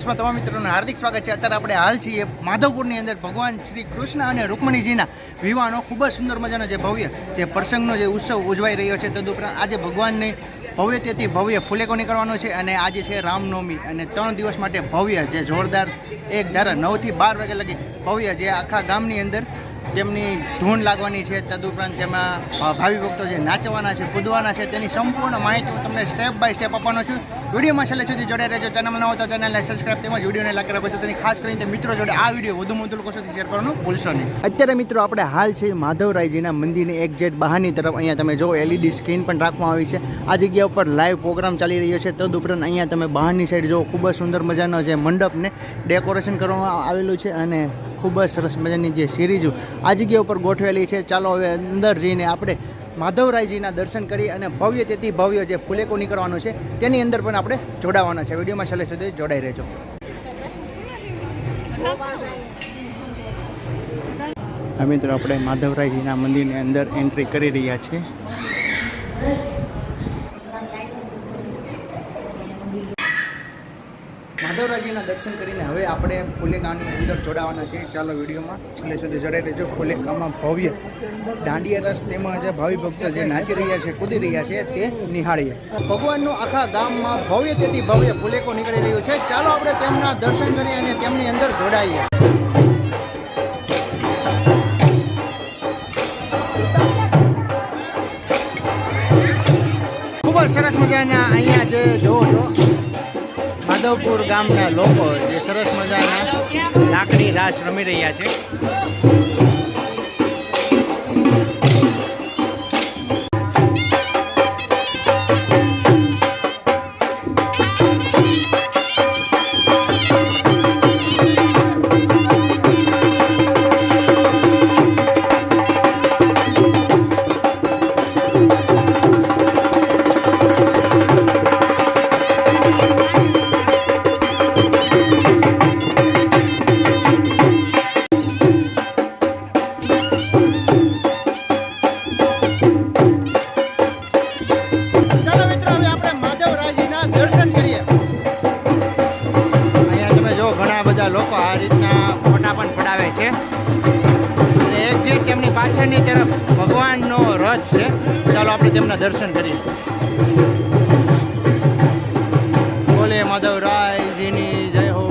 બ્લોગ્સમાં તમામ મિત્રોનું હાર્દિક સ્વાગત છે। અત્યારે આપણે હાલ છીએ માધવપુરની અંદર ભગવાન શ્રી કૃષ્ણ અને રૂકમણીજીના વિવાહનો ખૂબ જ સુંદર મજાનો જે ભવ્ય જે પ્રસંગનો જે ઉત્સવ ઉજવાઈ રહ્યો છે। તદુપરાંત આજે ભગવાનને ભવ્યથી ભવ્ય ફુલેકો નીકળવાનો છે અને આજે છે રામનવમી અને 3 દિવસ માટે ભવ્ય જે જોરદાર એક ધારા 9 થી 12 વાગ્યા લગી ભવ્ય જે આખા ગામની અંદર તેમની ધૂન લાગવાની છે। તદુપરાંત તેમાં ભાવિ ભક્તો જે નાચવાના છે કૂદવાના છે તેની સંપૂર્ણ માહિતી હું તમને સ્ટેપ બાય સ્ટેપ આપવાનો છું। વિડીયોમાં છેલ્લે સુધી જોડાઈ રહેજો। ચેનલમાં ન હોય તો ચેનલને સબસ્ક્રાઈબ તેમજ વિડીયોને લાઈક કરવા પછી તેની ખાસ કરીને મિત્રો જોડે આ વિડીયો વધુમાં વધુ લોકો સુધી શેર કરવાનું ભૂલશો નહીં। અત્યારે મિત્રો આપણે હાલ છે માધવરાયજીના મંદિરની એક્ઝેક્ટ બહારની તરફ અહીંયા તમે જો LED સ્ક્રીન પણ રાખવામાં આવી છે। આ જગ્યા ઉપર લાઈવ પ્રોગ્રામ ચાલી રહ્યો છે। તદુપરાંત અહીંયા તમે બહારની સાઈડ જો ખૂબ જ સુંદર મજાનો જે મંડપને ડેકોરેશન કરવામાં આવેલું છે અને ખૂબ જ સરસ મજાની જે સિરીઝો આ જગ્યા ઉપર ગોઠવેલી છે। ચાલો હવે અંદર જઈને આપણે માધવરાયજીના દર્શન કરી અને ભવ્ય તેથી ભવ્ય જે ફુલેકો નીકળવાનું છે તેની અંદર પણ આપણે જોડાવાના છે। વિડીયોમાં છેલ્લે સુધી જોડાઈ રહેજો। આ મિત્રો આપણે માધવરાયજીના મંદિરની અંદર એન્ટ્રી કરી રહ્યા છીએ। માધવરાયજીના દર્શન કરીને હવે આપણે ફુલેકાની અંદર જોડાવાના છીએ। ચાલો વિડીયોમાં છેલ્લે સુધી જોડાઈ રહેજો। ફુલેકામાં ભવ્ય દાંડિયા રસ તેમજ ભાવિ ભક્તો જે નાચી રહ્યા છે કૂદી રહ્યા છે તે નિહાળીએ। ભગવાનનું આખા ગામમાં ભવ્ય તેથી ભવ્ય ફુલેકો નીકળી રહ્યું છે। ચાલો આપણે તેમના દર્શન કરીએ અને તેમની અંદર જોડાઈએ। ખૂબ જ સરસ મજાના અહીંયા જે જોવો છો માધવપુર ગામના લોકો જે સરસ મજાના લાકડી રાસ રમી રહ્યા છે। લોકો આ રીતના ફોટા પણ પડાવે છે અને એક્ઝેક્ટ તેમની પાછળની તરફ ભગવાનનો રથ છે। ચાલો આપણે તેમના દર્શન કરીએ। બોલે માધવરાયજીની જય હો।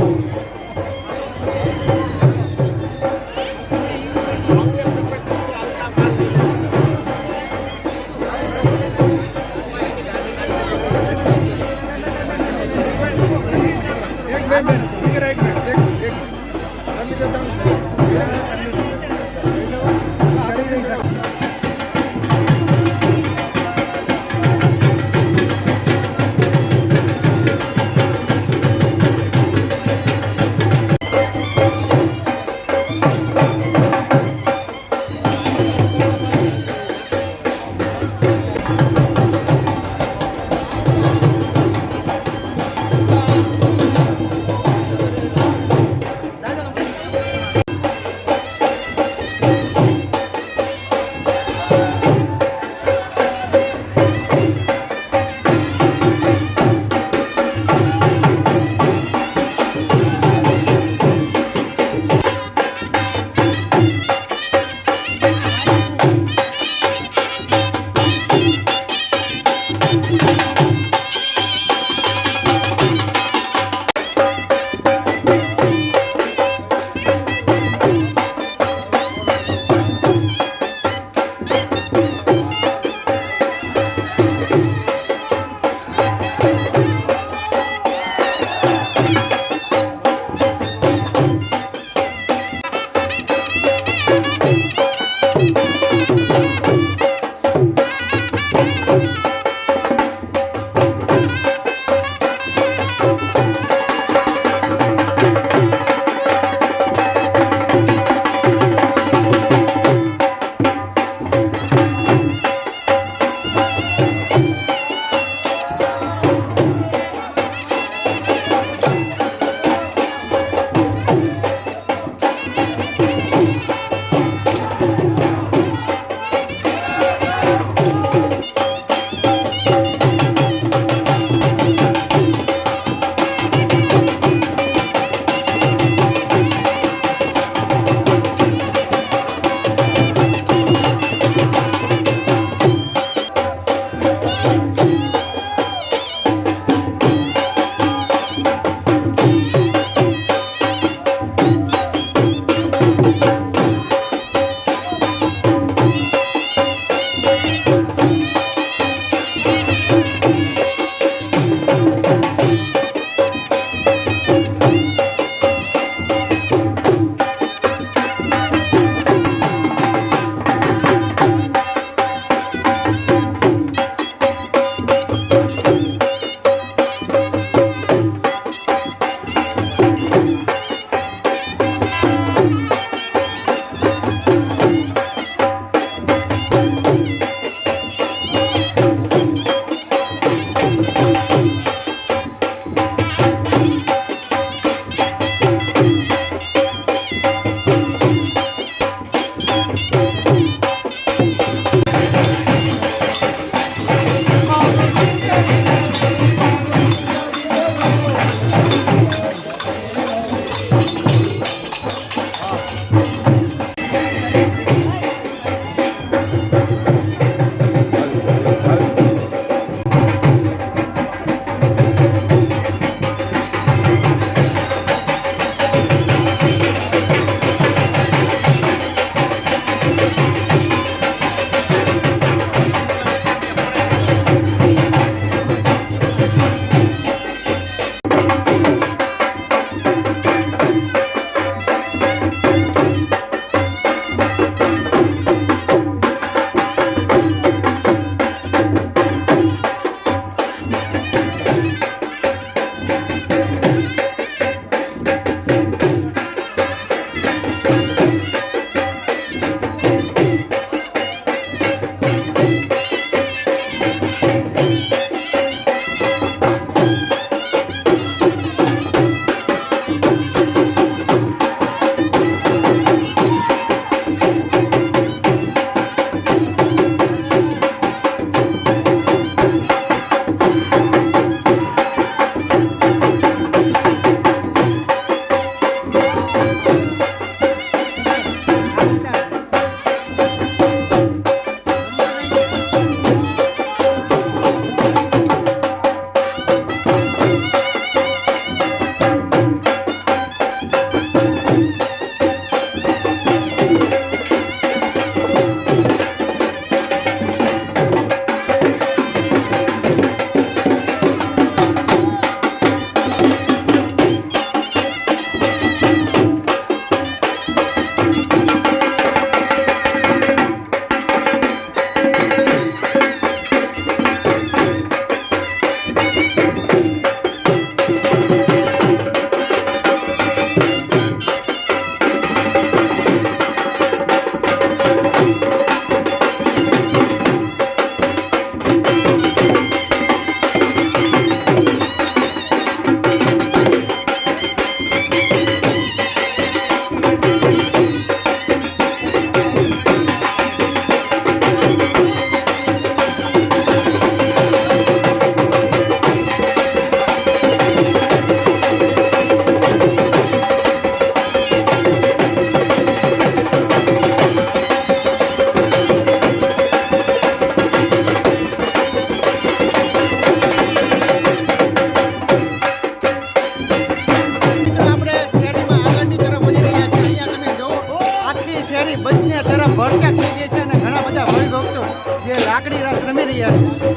ભરચક થઈ ગઈ છે અને ઘણા બધા ભાવિ ભક્તો જે લાકડી રસ રમી રહ્યા છે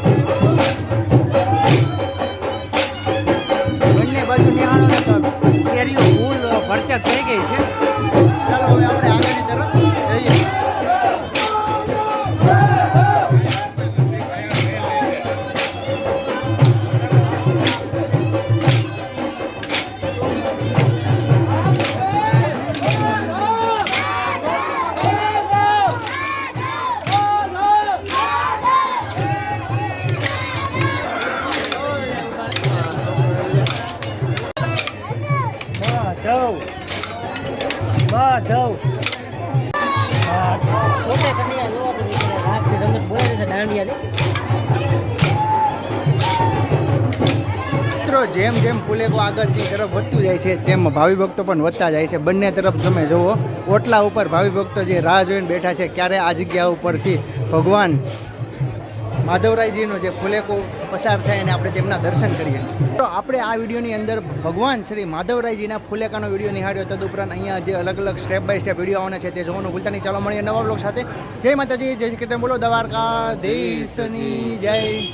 બંને બાજુ નિહાળો તો શેરીઓ ફૂલ ભરચક થઈ ગઈ છે. ચાલો હવે આપણે આગળની તરફ જઈએ. छोटे कन्हैया लो तो रात के रंग बोले से डांडिया ने મિત્રો જેમ જેમ ફુલેકો આગળથી તરફ વધતું જાય છે તેમ ભાવિ ભક્તો પણ વધતા જાય છે. બંને તરફ તમે જુઓ ઓટલા ઉપર ભાવિ ભક્તો જે રાહ જોઈને બેઠા છે ક્યારે આ જગ્યા ઉપરથી ભગવાન માધવરાયજીનો જે ફુલેકો પસાર થાય અને આપણે તેમના દર્શન કરીએ. તો આપણે આ વિડીયોની અંદર ભગવાન શ્રી માધવરાયજીના ફુલેકાનો વિડીયો નિહાળ્યો. તદુપરાંત અહીંયા જે અલગ અલગ સ્ટેપ બાય સ્ટેપ વિડીયો આવવાના છે તે જોવાનું ભૂલતા નહીં. ચાલો મળીએ નવા બ્લોગ સાથે. જય માતાજી, જય શ્રી કૃષ્ણ, બોલો દ્વારકાધીશની જય.